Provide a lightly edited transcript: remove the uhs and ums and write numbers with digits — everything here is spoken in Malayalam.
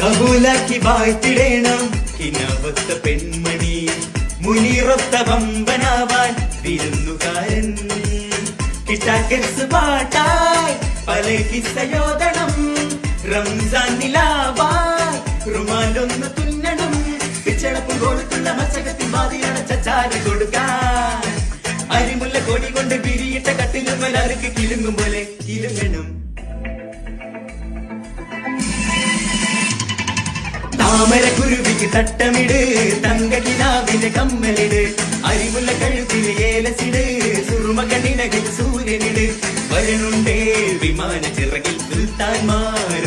കബൂലാക്കി വാഴ്ത്തിടേണം കിനാവത്ത പെൺമണി, മുനീറൊത്ത വമ്പനാവാൻ വിരുന്നുകാരൻ. കിട്ടാക്കസ് പാട്ടായി പല കിസ്സയോദണം, റംസാൻ നിലാവായി റുമാലൊന്ന് തുന്നണം. പിച്ചളപ്പും കൊടുത്തുള്ള മച്ചകത്തിൽ വാതിലടച്ച ചാരി കൊടുക്കാൻ, അരിമുല്ല കൊടി കൊണ്ട് പിരിയിട്ട കട്ടിലുമ്മൽ അറുക്ക് കിലുങ്ങും പോലെ കിലുങ്ങണം. താമര കുരുവിക്ക് തട്ടമിട്, തങ്കകിനാവിന്റെ കമ്മലിട്, അരിമുല്ല കഴുത്തില് ഏലസിട്, സുറുമ കണ്ണിനകിൽ സൂര്യനിട്. വരനുണ്ടേ വിമാന ചിറകിൽ സുൽത്താൻമാർ